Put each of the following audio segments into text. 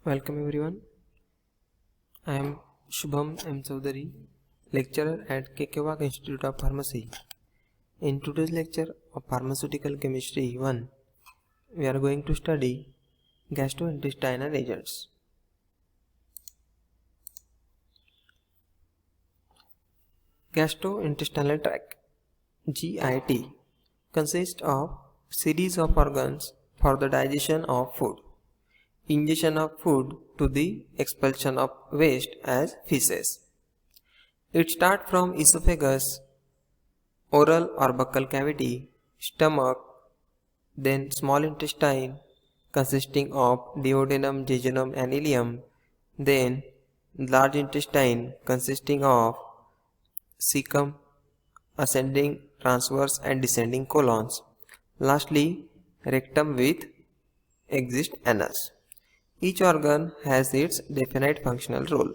Welcome everyone. I am Shubham M. Chaudhary, lecturer at Kekeowac Institute of Pharmacy. In today's lecture of Pharmaceutical Chemistry 1, we are going to study gastrointestinal agents. Gastrointestinal tract (GIT) consists of series of organs for the digestion of food, ingestion of food to the expulsion of waste as feces. It starts from esophagus, oral or buccal cavity, stomach, then small intestine consisting of duodenum, jejunum and ileum, then large intestine consisting of cecum, ascending, transverse and descending colons. Lastly, rectum with exit anus. Each organ has its definite functional role.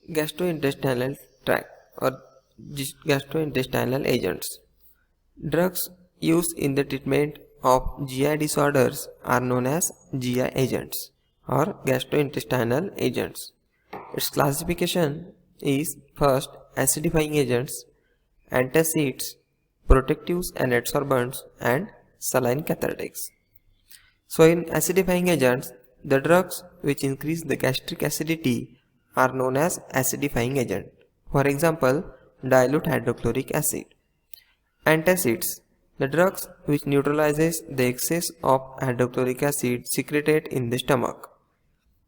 Gastrointestinal tract or gastrointestinal agents. Drugs used in the treatment of GI disorders are known as GI agents or gastrointestinal agents. Its classification is first acidifying agents, antacids, protectives and adsorbents, and saline cathartics. So in acidifying agents, the drugs which increase the gastric acidity are known as acidifying agent. For example, dilute hydrochloric acid. Antacids, the drugs which neutralizes the excess of hydrochloric acid secreted in the stomach.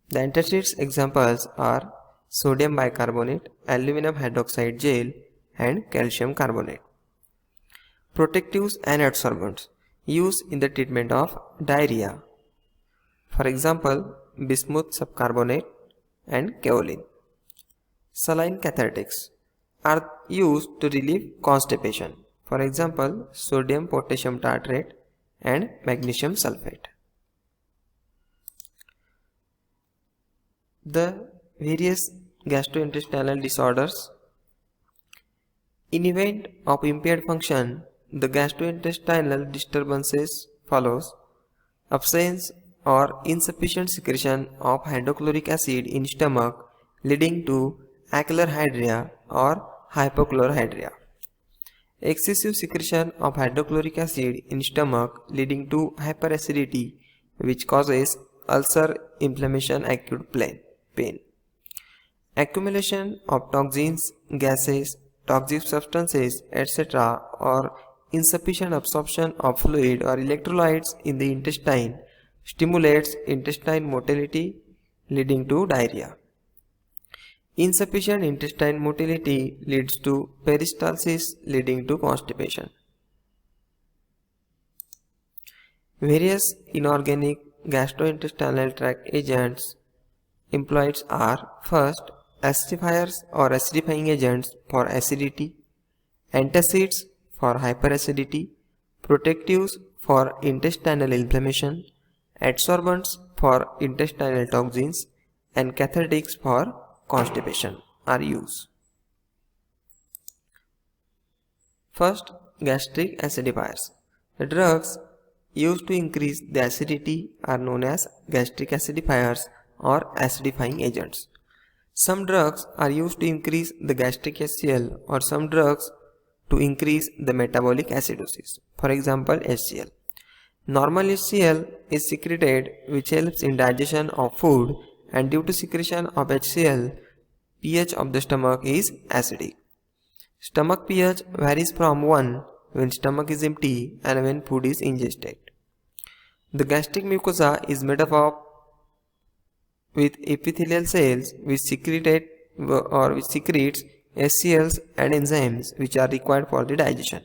The antacids examples are sodium bicarbonate, aluminum hydroxide gel, and calcium carbonate. Protectives and adsorbents used in the treatment of diarrhea. For example, bismuth subcarbonate and kaolin. Saline cathartics are used to relieve constipation. For example, sodium potassium tartrate and magnesium sulfate. The various gastrointestinal disorders. In event of impaired function, the gastrointestinal disturbances follows absence or insufficient secretion of hydrochloric acid in stomach leading to achlorhydria or hypochlorhydria. Excessive secretion of hydrochloric acid in stomach leading to hyperacidity which causes ulcer, inflammation, acute pain. Accumulation of toxins, gases, toxic substances, etc. or insufficient absorption of fluid or electrolytes in the intestine stimulates intestine motility leading to diarrhea. Insufficient intestine motility leads to peristalsis leading to constipation. Various inorganic gastrointestinal tract agents employed are first acidifiers or acidifying agents for acidity, antacids for hyperacidity, protectives for intestinal inflammation, adsorbents for intestinal toxins, and cathartics for constipation are used. First, gastric acidifiers. The drugs used to increase the acidity are known as gastric acidifiers or acidifying agents. Some drugs are used to increase the gastric HCl or some drugs to increase the metabolic acidosis. For example, HCl. Normal HCl is secreted which helps in digestion of food, and due to secretion of HCl, pH of the stomach is acidic. Stomach pH varies from 1 when stomach is empty and when food is ingested. The gastric mucosa is made up of with epithelial cells which secretes HCl and enzymes which are required for the digestion.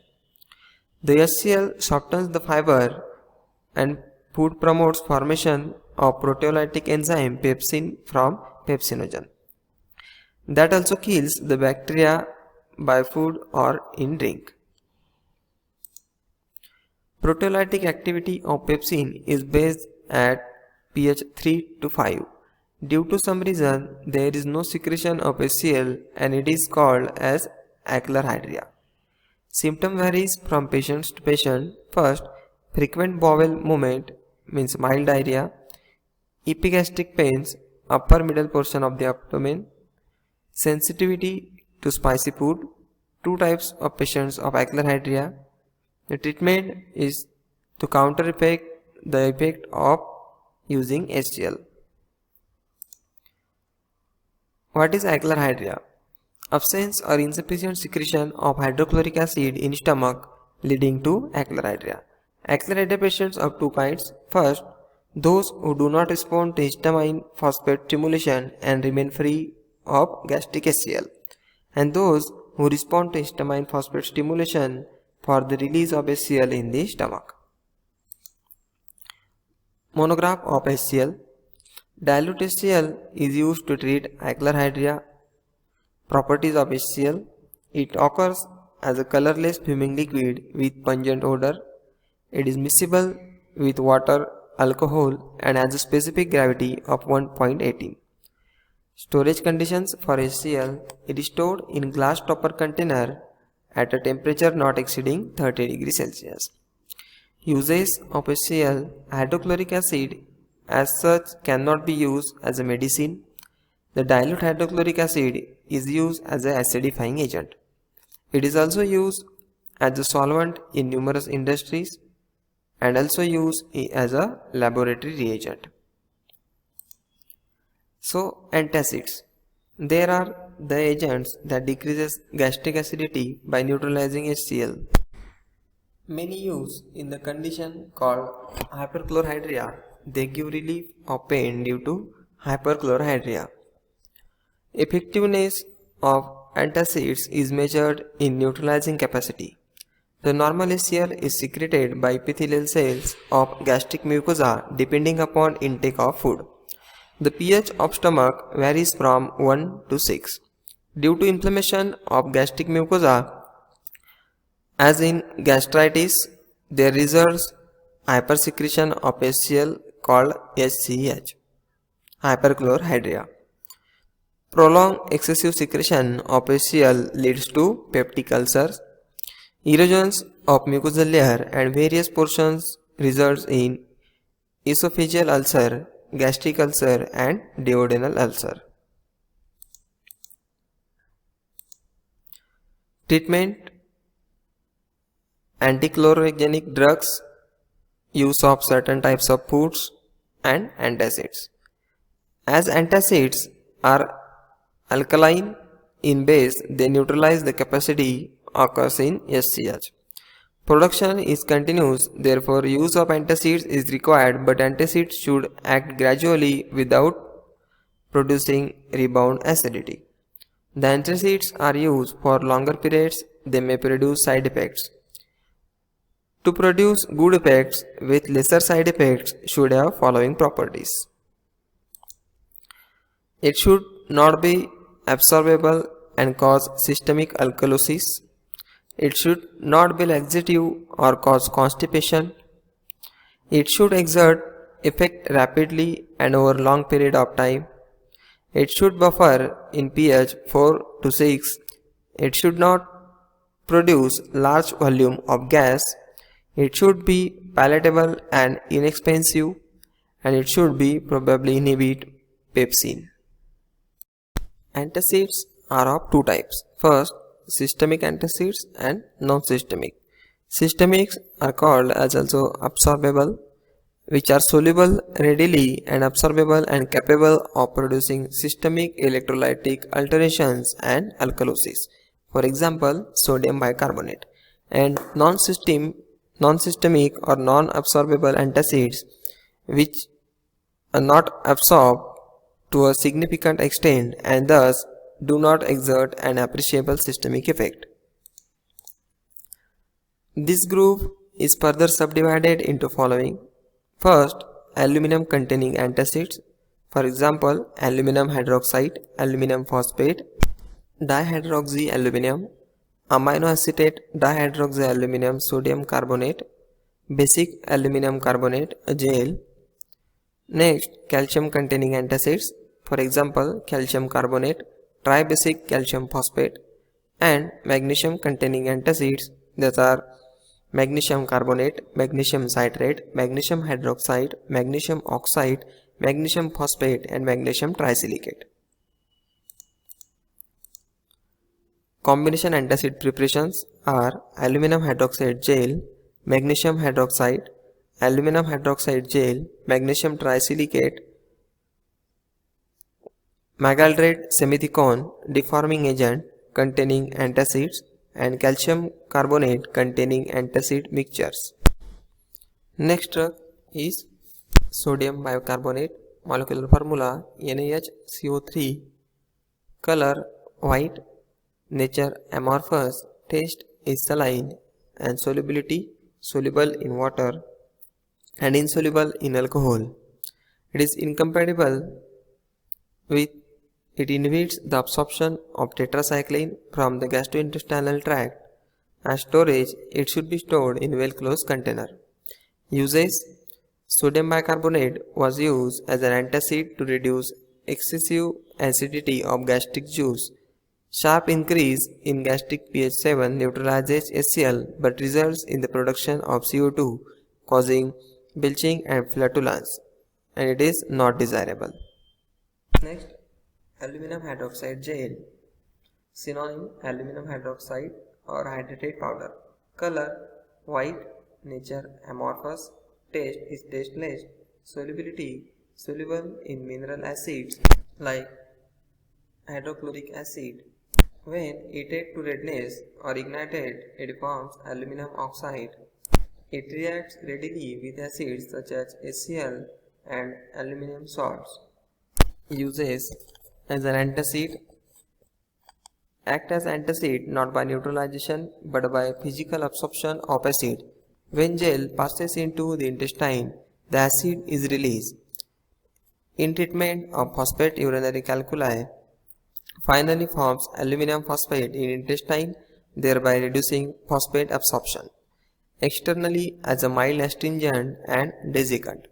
The HCl softens the fiber and food promotes formation of proteolytic enzyme pepsin from pepsinogen. That also kills the bacteria by food or in drink. Proteolytic activity of pepsin is based at pH 3 to 5. Due to some reason, there is no secretion of HCl and it is called as achlorhydria. Symptom varies from patient to patient. First, frequent bowel movement means mild diarrhea, epigastric pains, upper middle portion of the abdomen, sensitivity to spicy food, 2 types of patients of aclarhydria. The treatment is to counter the effect of using HCl. What is aclarhydria? Absence or insufficient secretion of hydrochloric acid in stomach leading to aclarhydria. Aclarhydria patients of 2 kinds. First, those who do not respond to histamine phosphate stimulation and remain free of gastric HCl, and those who respond to histamine phosphate stimulation for the release of HCl in the stomach. Monograph of HCl. Dilute HCl is used to treat aclarhydria. Properties of HCl. It occurs as a colorless fuming liquid with pungent odor. It is miscible with water, alcohol, and has a specific gravity of 1.18. Storage conditions for HCl. It is stored in glass topper container at a temperature not exceeding 30 degrees Celsius. Uses of HCl. Hydrochloric acid as such cannot be used as a medicine. The dilute hydrochloric acid is used as an acidifying agent. It is also used as a solvent in numerous industries and also used as a laboratory reagent. So, antacids. There are the agents that decreases gastric acidity by neutralizing HCl. Many used in the condition called hyperchlorhydria. They give relief of pain due to hyperchlorhydria. Effectiveness of antacids is measured in neutralizing capacity. The normal HCl is secreted by epithelial cells of gastric mucosa depending upon intake of food. The pH of stomach varies from 1 to 6. Due to inflammation of gastric mucosa, as in gastritis, there results hypersecretion of HCl called HCH, hyperchlorhydria. Prolonged excessive secretion of HCl leads to peptic ulcers. Erosions of mucosal layer and various portions results in esophageal ulcer, gastric ulcer, and duodenal ulcer. Treatment: antichlorogenic drugs, use of certain types of foods, and antacids. As antacids are alkaline in base, they neutralize the capacity occurs in HCH. Production is continuous, therefore use of antacids is required, but antacids should act gradually without producing rebound acidity. The antacids are used for longer periods, they may produce side effects. To produce good effects with lesser side effects should have following properties. It should not be absorbable and cause systemic alkalosis. It should not be laxative or cause constipation. It should exert effect rapidly and over long period of time. It should buffer in pH 4 to 6. It should not produce large volume of gas. It should be palatable and inexpensive, and it should be probably inhibit pepsin. Antacids are of 2 types. First, systemic antacids and non-systemic. Systemics are called as also absorbable, which are soluble readily and absorbable and capable of producing systemic electrolytic alterations and alkalosis. For example, sodium bicarbonate. And non-systemic or non-absorbable antacids, which are not absorbed to a significant extent and thus do not exert an appreciable systemic effect. This group is further subdivided into following. First, aluminum containing antacids, for example, aluminum hydroxide, aluminum phosphate, dihydroxyaluminum, amino acetate dihydroxyaluminum sodium carbonate, basic aluminum carbonate, a gel. Next, calcium containing antacids, for example, calcium carbonate, tribasic calcium phosphate, and magnesium containing antacids, that are magnesium carbonate, magnesium citrate, magnesium hydroxide, magnesium oxide, magnesium phosphate and magnesium trisilicate. Combination antacid preparations are aluminum hydroxide gel, magnesium hydroxide, aluminum hydroxide gel, magnesium trisilicate, magaltrate semethicone deforming agent containing antacids, and calcium carbonate containing antacid mixtures. Next drug is sodium bicarbonate. Molecular formula NaHCO3, color white, nature amorphous, taste is saline, and solubility soluble in water and insoluble in alcohol. It is incompatible with it inhibits the absorption of tetracycline from the gastrointestinal tract. As storage, it should be stored in well-closed container. Uses: sodium bicarbonate was used as an antacid to reduce excessive acidity of gastric juice. Sharp increase in gastric pH 7 neutralizes HCl but results in the production of CO2, causing belching and flatulence, and it is not desirable. Next, aluminum hydroxide gel. Synonym: aluminum hydroxide or hydrated powder. Color white, nature amorphous, taste is tasteless, solubility soluble in mineral acids like hydrochloric acid. When heated to redness or ignited, it forms aluminum oxide. It reacts readily with acids such as HCl and aluminum salts. Uses: as an antacid, act as antacid not by neutralization but by physical absorption of acid. When gel passes into the intestine, the acid is released. In treatment of phosphate urinary calculi, finally forms aluminum phosphate in intestine, thereby reducing phosphate absorption. Externally as a mild astringent and desiccant.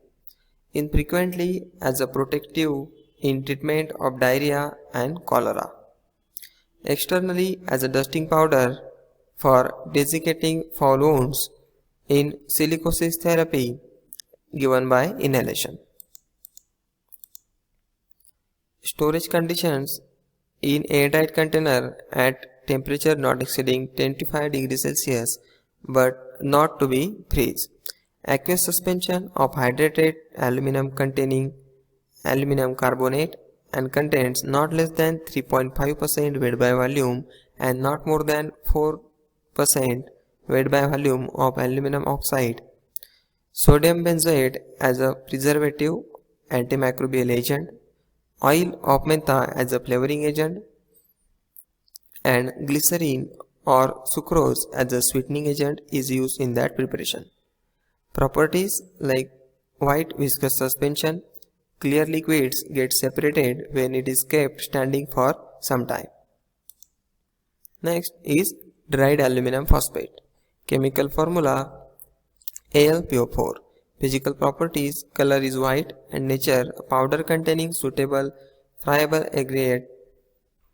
Infrequently as a protective in treatment of diarrhea and cholera. Externally as a dusting powder for desiccating foul wounds in silicosis therapy given by inhalation. Storage conditions: in airtight container at temperature not exceeding 25 degrees Celsius but not to be freeze. Aqueous suspension of hydrated aluminum containing aluminum carbonate and contains not less than 3.5% weight by volume and not more than 4% weight by volume of aluminum oxide. Sodium benzoate as a preservative antimicrobial agent. Oil of mentha as a flavoring agent, and glycerin or sucrose as a sweetening agent is used in that preparation. Properties like white viscous suspension. Clear liquids get separated when it is kept standing for some time. Next is dried aluminum phosphate. Chemical formula AlPO4. Physical properties: color is white, and nature a powder containing suitable friable aggregate.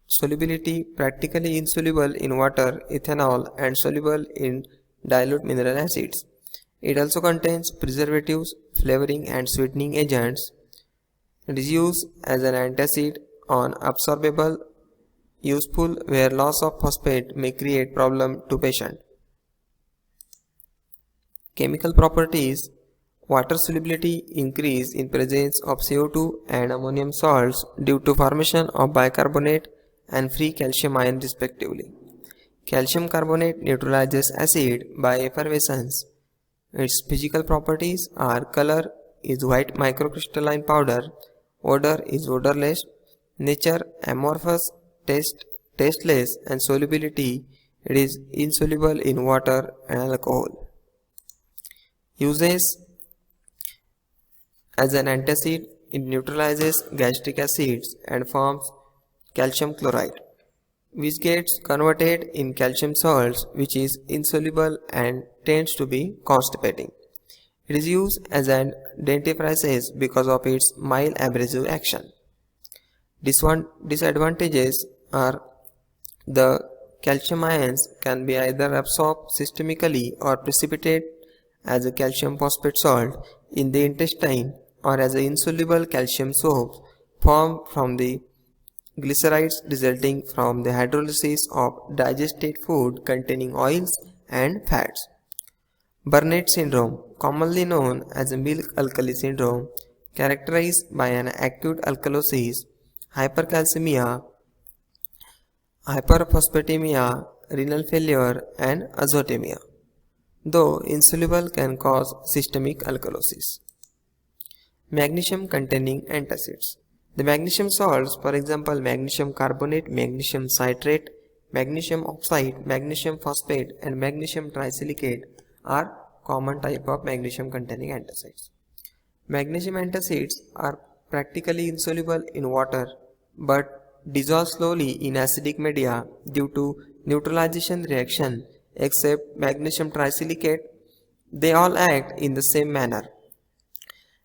Solubility: practically insoluble in water, ethanol, and soluble in dilute mineral acids. It also contains preservatives, flavoring, and sweetening agents. It is used as an antacid on absorbable, useful where loss of phosphate may create problem to patient. Chemical properties: water solubility increase in presence of CO2 and ammonium salts due to formation of bicarbonate and free calcium ion respectively. Calcium carbonate neutralizes acid by effervescence. Its physical properties are: color is white microcrystalline powder, odor is odorless, nature amorphous, tasteless, and solubility it is insoluble in water and alcohol. Uses: as an antacid, it neutralizes gastric acids and forms calcium chloride, which gets converted in calcium salts, which is insoluble and tends to be constipating. It is used as an dentifrice because of its mild abrasive action. Disadvantages are: the calcium ions can be either absorbed systemically or precipitated as a calcium phosphate salt in the intestine or as an insoluble calcium soap formed from the glycerides resulting from the hydrolysis of digested food containing oils and fats. Burnet syndrome, commonly known as a milk alkali syndrome, characterized by an acute alkalosis, hypercalcemia, hyperphosphatemia, renal failure, and azotemia, though insoluble can cause systemic alkalosis. Magnesium containing antacids. The magnesium salts, for example, magnesium carbonate, magnesium citrate, magnesium oxide, magnesium phosphate, and magnesium trisilicate are common type of magnesium containing antacids. Magnesium antacids are practically insoluble in water but dissolve slowly in acidic media due to neutralization reaction. Except magnesium trisilicate, they all act in the same manner.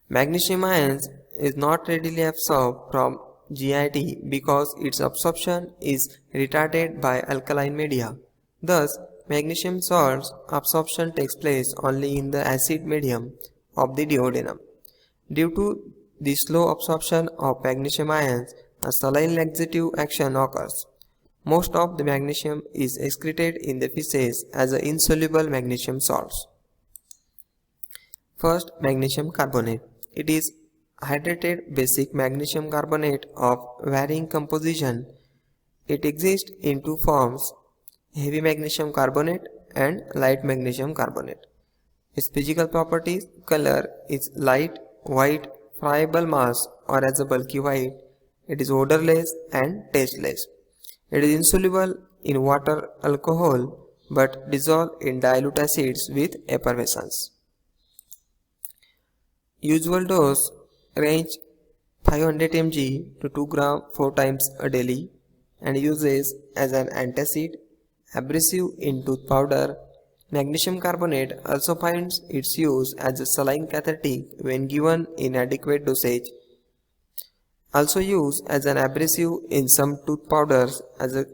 Magnesium ions is not readily absorbed from GIT because its absorption is retarded by alkaline media. Thus, magnesium salts absorption takes place only in the acid medium of the duodenum. Due to the slow absorption of magnesium ions, a saline laxative action occurs. Most of the magnesium is excreted in the feces as insoluble magnesium salts. First, magnesium carbonate. It is hydrated basic magnesium carbonate of varying composition. It exists in two forms, heavy magnesium carbonate and light magnesium carbonate. Its physical properties: color is light white, friable mass or as a bulky white. It is odorless and tasteless. It is insoluble in water alcohol but dissolved in dilute acids with effervescence. Usual dose range 500 mg to 2 gram 4 times a daily and uses as an antacid, abrasive in tooth powder. Magnesium carbonate also finds its use as a saline cathartic when given in adequate dosage. Also used as an abrasive in some tooth powders, as a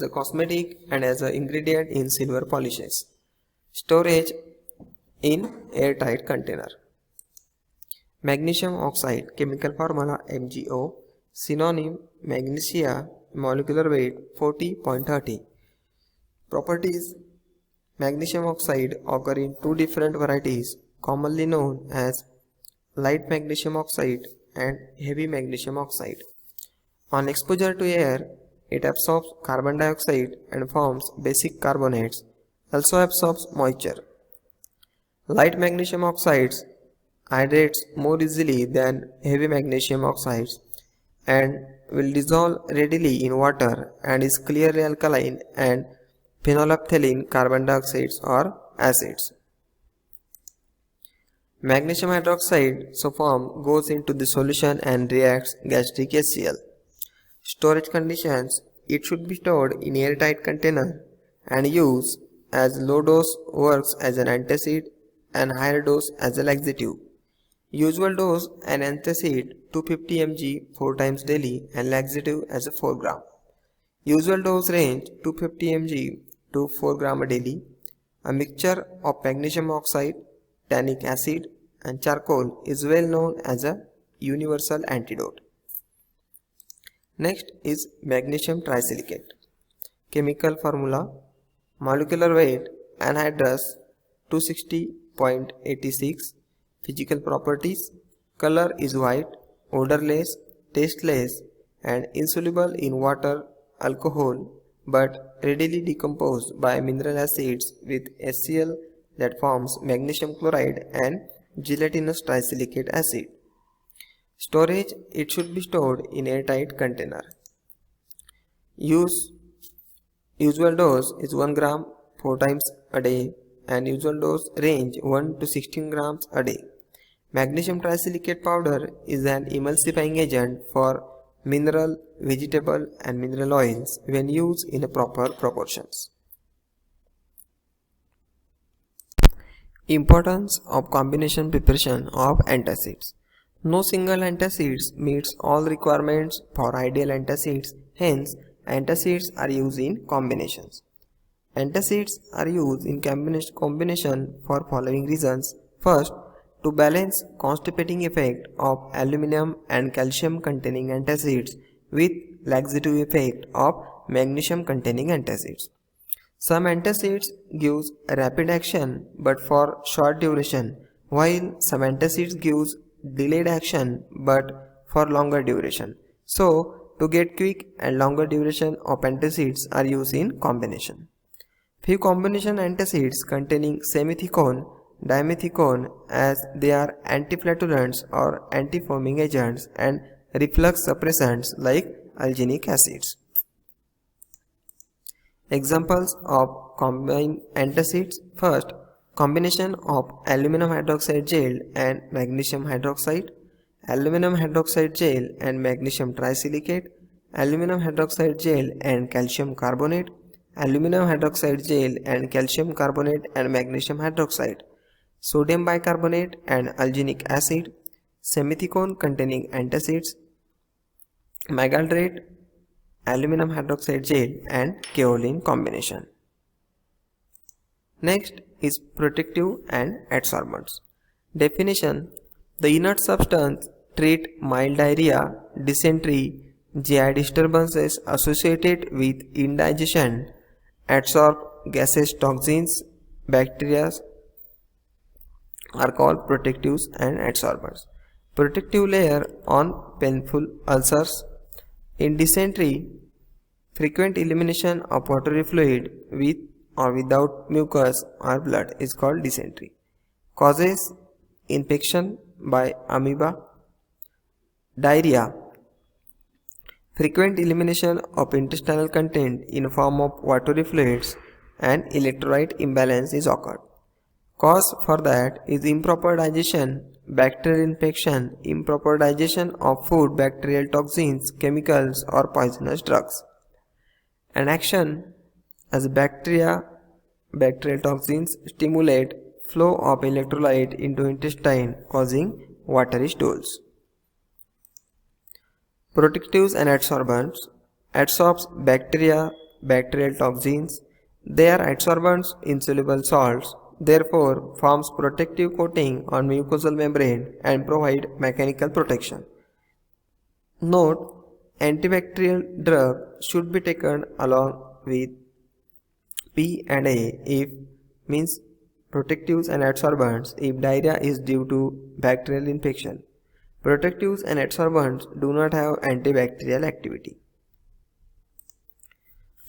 cosmetic and as an ingredient in silver polishes. Storage in airtight container. Magnesium oxide, chemical formula MgO, synonym magnesia, molecular weight 40.30. Properties: magnesium oxide occur in two different varieties, commonly known as light magnesium oxide and heavy magnesium oxide. On exposure to air, it absorbs carbon dioxide and forms basic carbonates, also absorbs moisture. Light magnesium oxides hydrates more easily than heavy magnesium oxides and will dissolve readily in water and is clearly alkaline and phenolphthalein carbon dioxides or acids. Magnesium hydroxide so formed goes into the solution and reacts gastric HCl. Storage conditions: it should be stored in airtight container and used as low dose works as an antacid and higher dose as a laxative. Usual dose: an antacid 250 mg 4 times daily and laxative as a 4 gram. Usual dose range 250 mg to 4 gram a daily. A mixture of magnesium oxide, tannic acid and charcoal is well known as a universal antidote. Next is magnesium trisilicate. Chemical formula: molecular weight anhydrous 260.86. Physical properties: color is white, odorless, tasteless and insoluble in water alcohol but readily decomposed by mineral acids with HCl that forms magnesium chloride and gelatinous trisilicate acid. Storage: it should be stored in airtight container. Usual dose is 1 gram 4 times a day and usual dose range 1 to 16 grams a day. Magnesium trisilicate powder is an emulsifying agent for mineral, vegetable and mineral oils when used in proper proportions. Importance of combination preparation of antacids. No single antacid meets all requirements for ideal antacids, hence Antacids are used in combinations. Antacids are used in combination for following reasons. First, to balance constipating effect of aluminum and calcium containing antacids with laxative effect of magnesium containing antacids. Some antacids gives rapid action but for short duration, while some antacids gives delayed action but for longer duration. So, to get quick and longer duration of antacids are used in combination. Few combination antacids containing semethicone, dimethicone as they are antiflatulents or antifoaming agents and reflux suppressants like alginic acids. Examples of combined antacids. First, combination of aluminum hydroxide gel and magnesium hydroxide, aluminum hydroxide gel and magnesium trisilicate, aluminum hydroxide gel and calcium carbonate, aluminum hydroxide gel and calcium carbonate and magnesium hydroxide, sodium bicarbonate and alginic acid, semethicone containing antacids, megaldrate, aluminum hydroxide gel and kaolin combination. Next is protective and adsorbents. Definition: the inert substance treat mild diarrhea, dysentery, GI disturbances associated with indigestion, adsorb gases, toxins, bacteria are called protectives and adsorbents. Protective layer on painful ulcers. In dysentery, frequent elimination of watery fluid with or without mucus or blood is called dysentery. Causes: infection by amoeba. Diarrhea, frequent elimination of intestinal content in form of watery fluids and electrolyte imbalance is occurred. Cause for that is improper digestion, bacterial infection, improper digestion of food, bacterial toxins, chemicals or poisonous drugs. An action as bacteria, bacterial toxins stimulate flow of electrolyte into intestine causing watery stools. Protectives and adsorbents. Adsorbs bacteria, bacterial toxins. They are adsorbents in soluble salts, therefore forms protective coating on mucosal membrane and provide mechanical protection. Note: antibacterial drug should be taken along with P and A if means protectives and adsorbents if diarrhea is due to bacterial infection. Protectives and adsorbents do not have antibacterial activity.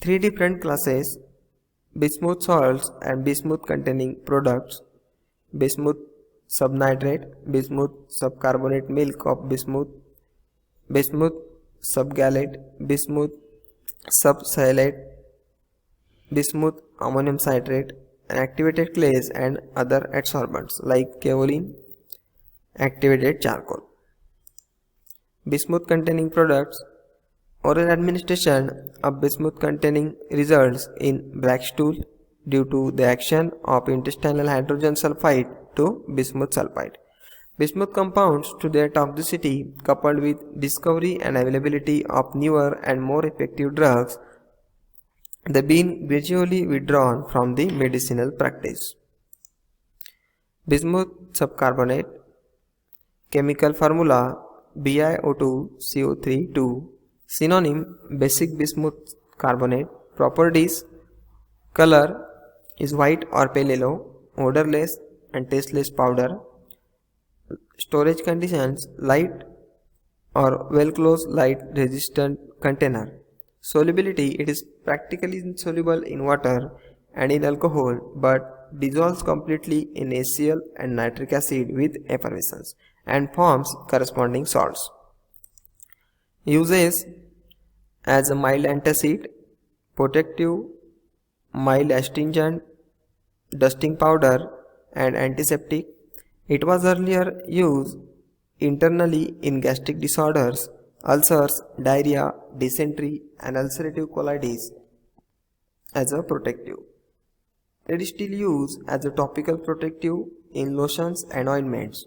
Three different classes: bismuth salts and bismuth containing products, bismuth subnitrate, bismuth subcarbonate milk of bismuth, bismuth subgallate, bismuth subsialate, bismuth ammonium citrate, and activated clays and other adsorbents like kaolin, activated charcoal. Bismuth containing products. Oral administration of bismuth containing results in black stool due to the action of intestinal hydrogen sulfide to bismuth sulfide. Bismuth compounds to their toxicity coupled with discovery and availability of newer and more effective drugs, they been gradually withdrawn from the medicinal practice. Bismuth subcarbonate. Chemical formula BiO2CO3 Synonym: basic bismuth carbonate. Properties: color is white or pale yellow, odorless and tasteless powder. Storage conditions: light or well closed light resistant container. Solubility: it is practically insoluble in water and in alcohol but dissolves completely in HCl and nitric acid with effervescence and forms corresponding salts. Uses: as a mild antacid, protective, mild astringent, dusting powder and antiseptic. It was earlier used internally in gastric disorders, ulcers, diarrhea, dysentery and ulcerative colitis as a protective. It is still used as a topical protective in lotions and ointments.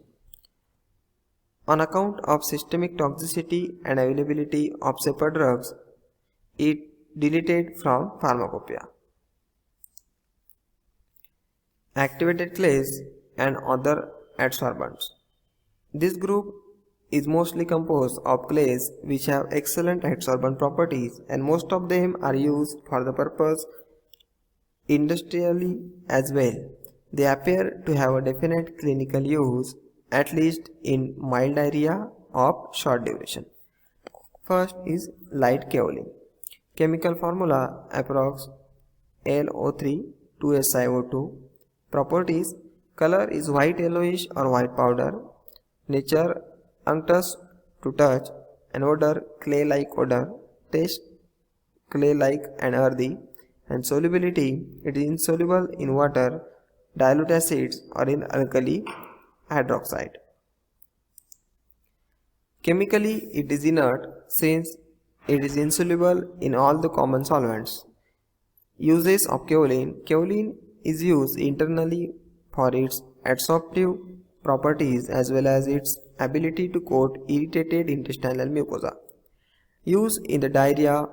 On account of systemic toxicity and availability of safer drugs, it deleted from pharmacopoeia. Activated clays and other adsorbents. This group is mostly composed of clays which have excellent adsorbent properties, and most of them are used for the purpose industrially as well. They appear to have a definite clinical use, at least in mild diarrhea of short duration. First is light kaolin. Chemical formula approx LO3 2SiO2. Properties: color is white yellowish or white powder. Nature unctuous to touch, and odor clay-like odor. Taste clay-like and earthy, and solubility, it is insoluble in water, dilute acids, or in alkali hydroxide. Chemically, it is inert since it is insoluble in all the common solvents. Uses of kaolin. Kaolin is used internally for its adsorptive properties as well as its ability to coat irritated intestinal mucosa. Use in the diarrhea,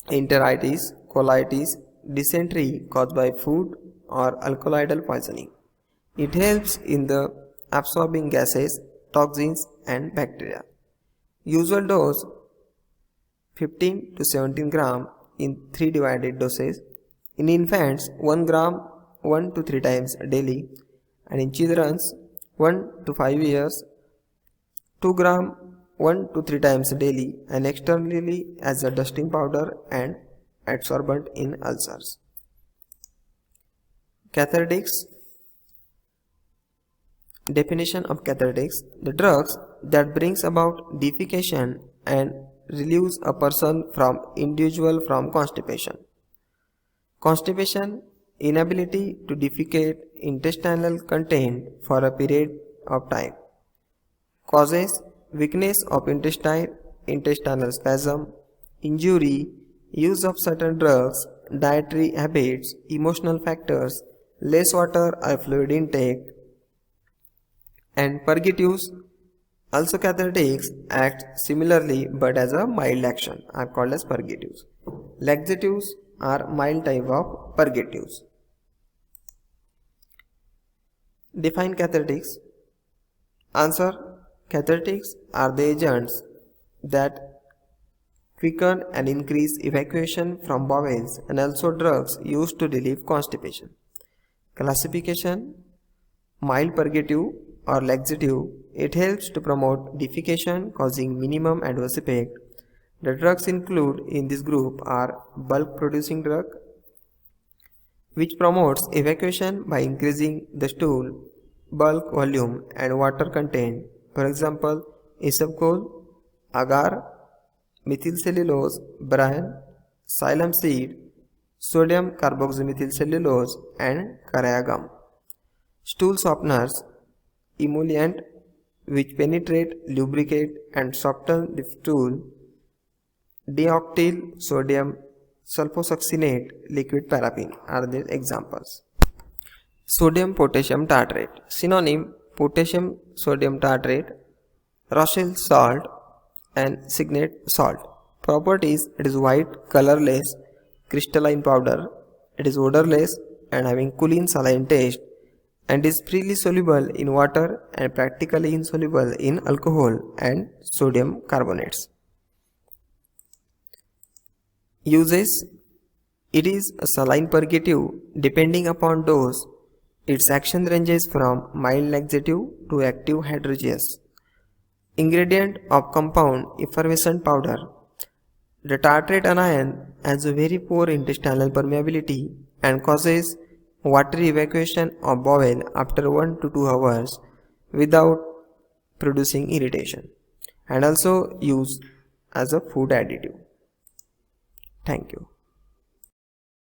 enteritis, colitis, dysentery caused by food or alkaloidal poisoning. It helps in the absorbing gases, toxins and bacteria. Usual dose 15 to 17 gram in 3 divided doses. In infants 1 gram 1 to 3 times daily, and in children 1 to 5 years 2 gram 1 to 3 times daily, and externally as a dusting powder and adsorbent in ulcers. Cathartics. Definition of cathartics: the drugs that brings about defecation and relieves a person from individual from constipation. Constipation, inability to defecate intestinal content for a period of time. Causes: weakness of intestine, intestinal spasm, injury, use of certain drugs, dietary habits, emotional factors, less water or fluid intake, and purgatives. Also cathartics act similarly but as a mild action, are called as purgatives. Laxatives are mild type of purgatives. Define cathartics. Answer: cathartics are the agents that quicken and increase evacuation from bowels, and also drugs used to relieve constipation. Classification: mild purgative or laxative, it helps to promote defecation causing minimum adverse effect. The drugs included in this group are bulk producing drug, which promotes evacuation by increasing the stool bulk volume and water content. For example, isabgol, agar, methylcellulose, bran, psyllium seed, sodium carboxymethylcellulose, and caraya gum. Stool softeners, emollient, which penetrate, lubricate, and soften the stool. Deoxyl sodium sulfosuccinate, liquid paraffin are the examples. Sodium potassium tartrate. Synonym: potassium sodium tartrate, Rochelle salt, and Signate salt. Properties: it is white, colorless, crystalline powder. It is odorless and having cooling saline taste, and is freely soluble in water and practically insoluble in alcohol and sodium carbonates. Uses: it is a saline purgative. Depending upon dose, its action ranges from mild laxative to active hydrogeous. Ingredient of compound: effervescent powder. The tartrate anion has a very poor intestinal permeability and causes watery evacuation of bowel after 1 to 2 hours without producing irritation, and also used as a food additive. Thank you.